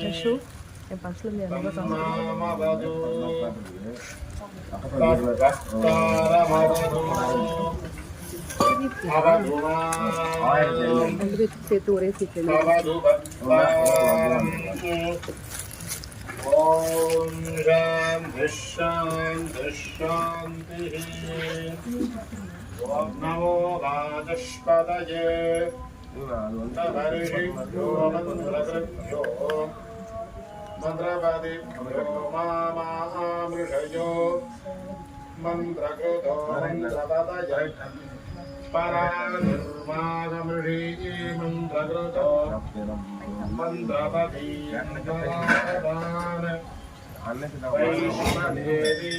Eshu, yang pasal dia nama sama. Om Shanti Shanti. Om Namo Vajashpadaye. Tavarishyo mandrakryo. Mandrapadibhyo mamamrishayo. Mandrakryo mandrapadaye. Paranirvagamrihi mandrakryo. Mandrapadi mandrapadane. Vaishnadevi.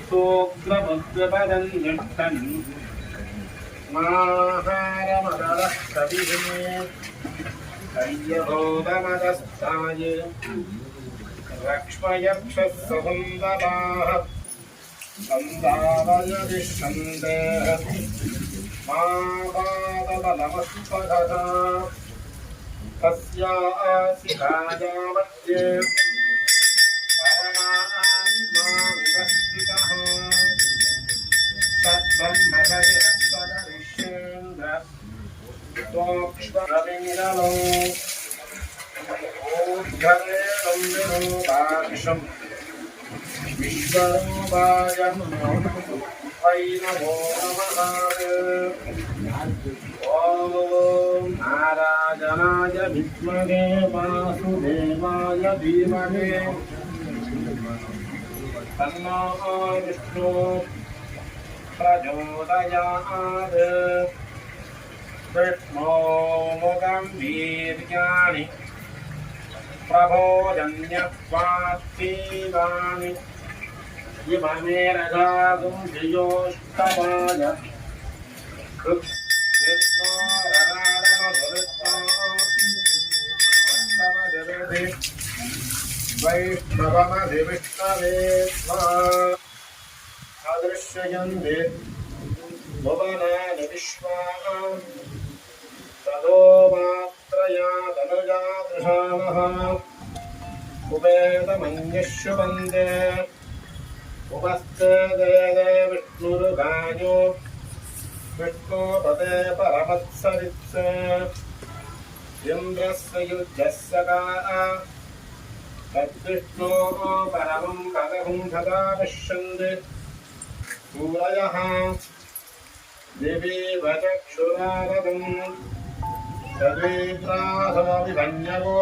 सोऽग्रमुद्रपदन्यष्टन् माहारमदलः कविः हय्यभोगमदस्ताय लक्ष्मयक्षः सुन्दराः सन्दावयदिष्यन्तेः मा पादबलमस्पदः तस्यासि राजामध्ये परमात्मा विवस्थितः तद्ब्रह्मपरिरस्तकरिष्येन्द्र त्वक्ष्मरविङ्गलो ऊर्ध्वरेणं विरूपाक्षम् विश्वरूपाय वै नमो नमः। ॐ नारायणाय विद्महे वासुदेवाय धीमहि तन्नो विष्णुः प्रचोदयात्। विष्णोमुखं वीर्याणि प्रबोधन्यस्वात्तीवानि इममे रथागुं धियोष्टमाय कृष्णोरराडमधुरित्वामधुरिद्धि वैष्णवमधिविष्णवे अदृश्ययन्ते भुवनानि विश्वा ततो मात्रया तनुजादृशानः कुबेरमन्यश्नुवन्ते उपस्थे देदे विष्णुरुगायो विष्णुपदे परमत्सरित्स इन्द्रस्य युज्यस्य का तद्विष्णोः परमं पदं सदा पश्यन्ति सूरयः दिवीव चक्षुरारदम् तद्विप्रासमभिभन्यवो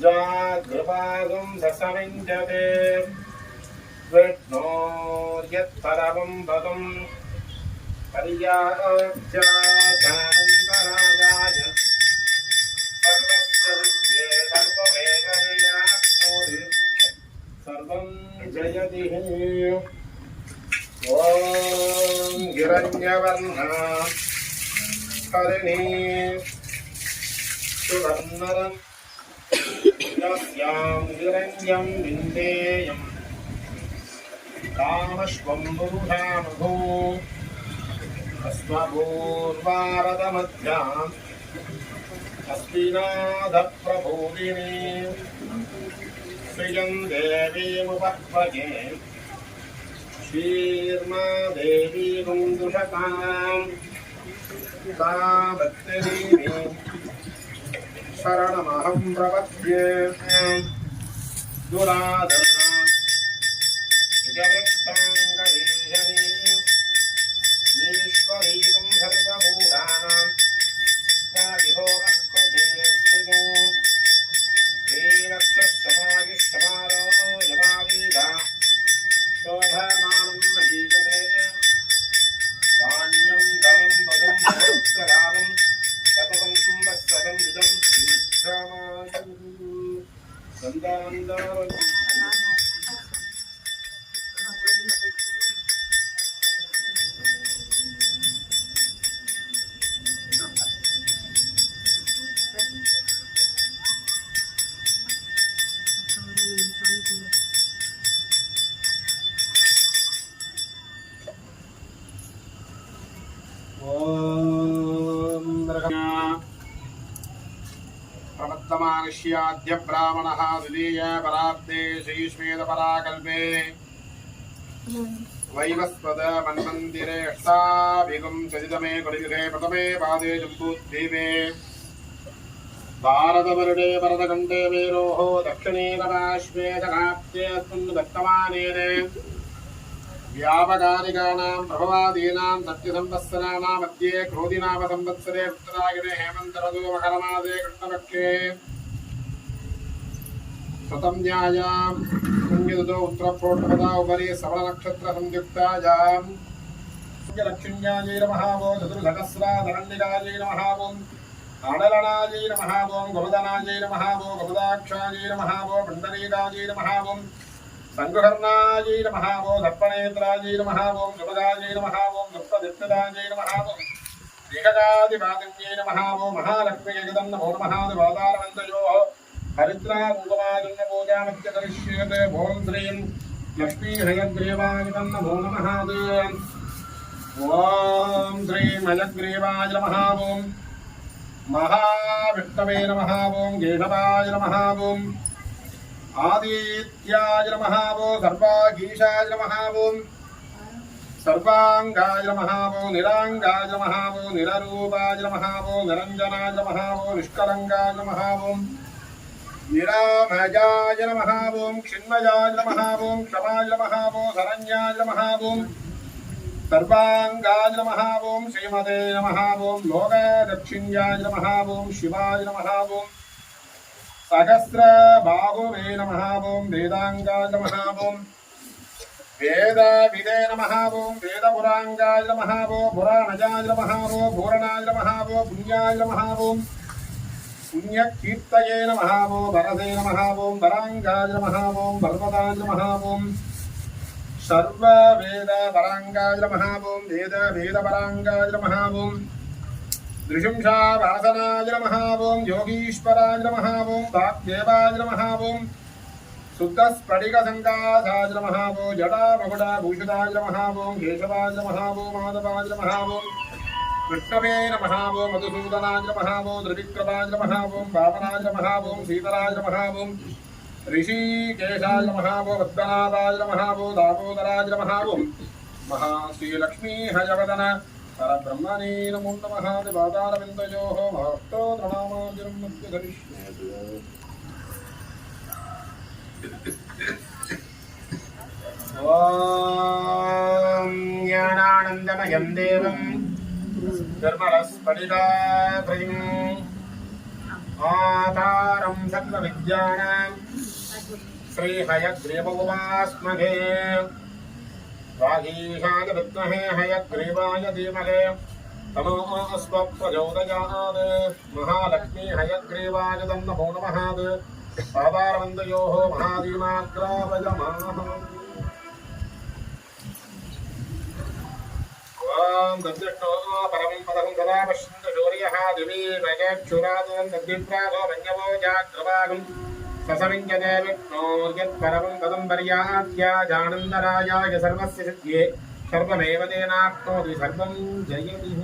जागृपागं ससमिञ्जते विष्णोर्यत्परमं पदं पर्याप्त्यानन्दराजाय सर्वस्य विद्ये सर्ववेदविराट्नोति सर्वं जयति। ॐ हिरण्यवर्णा हरिणी सुवर्णरं यस्यां हिरण्यं विन्देयम् कामश्वं बुधामभू अस्मभूर्वारदमध्याम् अस्मिनाथप्रभूदिनी श्रियं देवीमुपह्वजे श्रीर्मा देवी गुन्दुषताम् तावत्तेरीमि शरणमहं प्रपद्ये दुराधरणाम् जगत्ताङ्गरीशनी ईश्वरीकं सर्वभूतानां विभोगः कृतेस्तुतो श्रीरक्षस्समायुष्यमारो यमावीदा शोभमानं महीयते धान्यं धनं वधं सहस्रकालं सततं वत्सरं विदं दीर्घमायुः सन्दानन्दवत् प्रवर्तमानस्याद्य ब्राह्मणः द्वितीय परार्धे श्रीश्वेतपराकल्पे वैवस्वत मन्वन्दिरे अष्टाभिगं सजितमे कुलियुगे प्रथमे पादे जम्बूद्वीपे भारतवर्णे भरतखण्डे मेरोः दक्षिणे कपाश्वे दक्षिणाप्ते अस्मिन् वर्तमानेन व्यापकारिकाणां प्रभवादीनां सत्यसंवत्सराणां मध्ये क्रोधिनाम संवत्सरे उत्तरायणे हेमन्तऋतु मकरमासे कृष्णपक्षे शतम्यायां पुण्यदुतो उत्तरप्रोष्ठपदा उपरि श्रवणनक्षत्रसंयुक्तायां लक्ष्म्यायै नमः वो चतुर्सहस्राधरण्डिकायै नमः वो आडलनायै नमः ओं गोमदनायै नमः ओं गोमदाक्षायै नमः ओं पुण्डरीकायै नमः ओं संगुहर्णायै नमः ओं सर्पनेत्रायै नमः ओं शुभगायै नमः ओं दुष्टदिष्टदायै नमः ओं दीर्घकादिपादिन्यै नमः ओं महालक्ष्म्यै नमो नमः देवादारवन्तयोः हरिद्रा कुङ्कुमादिन्य पूजामस्य करिष्यते ओं श्रीं लक्ष्मी हयग्रीवाय नमो नमः ओं श्रीं हयग्रीवाय नमः ओं महाविष्णवे नमः ओं केशवाय नमः ओं आदित्याय नमः ओं सर्वागीशाय नमः ओं सर्वांगाय नमः ओं निरांगाय नमः ओं निररूपाय नमः ओं निरंजनाय नमः ओं निष्कलंगाय नमः ओं निरामयाय नमः ओं क्षिण्मयाय नमः ओं क्षमाय नमः ओं शरण्याय नमः ओं सर्वांगाय नमः ओं श्रीमते नमः ओं लोकदक्षिण्याय नमः ओं शिवाय नमः ओं सहस्रबाहुवे नमः ओं वेदांगाय नमः ओं वेदविदे नमः ओं वेदपुरांगाय नमः ओं पुराणजाय नमः ओं पूर्णाय नमः ओं पुण्याय नमः ओं पुण्यकीर्तये नमः ओं वरदे नमः ओं वरांगाय नमः ओं पर्वताय नमः ओं सर्ववेद परांगाय नमः ओं वेद परांगाय नमः ओं दृशंसा वासनाय नमः ओं योगीश्वराय नमः ओं वाग्देवाय नमः ओं शुद्धस्फटिकसङ्कासाय नमः ओं जटामकुटभूषिताय नमः ओं केशवाय नमः ओं माधवाय नमः ओं विष्णवे नमः ओं मधुसूदनाय नमः ओं त्रिविक्रमाय नमः ओं वामनाय नमः ओं सीतराय नमः ओं ऋषिकेशाय नमः ओं पद्मनाभाय नमः ओं दामोदराय नमः ओं महाश्रीलक्ष्मी हयवदन परब्रह्मणे नमो नमः देवादारविन्दयोः महस्तोत्रनामार्जनं मध्य धरिष्ये ॐ ज्ञानानन्दमयं देवं निर्मलस्फटिकाभयम् आधारं सर्वविद्यानां श्रीहयग्रीवोपास्महे वागीशाय विद्महे हयग्रीवाय धीमहि तन्नो प्रचोदयात् महालक्ष्मी हयग्रीवाय नमो नमः पादारविन्दयोः महादीनाग्रावयमानः ॐ तद्विष्णो परमं पदं सदा पश्यन्तु सूर्यः दिवि प्रचक्षुरादं तद्विप्रागो मन्यवो जाग्रवागं ससमिञ्जते विष्णोर्यत्परमं पदं पर्याप्य जानन्दरायाय सर्वस्य सिद्ध्ये सर्वमेव तेनाप्नोति सर्वं जयति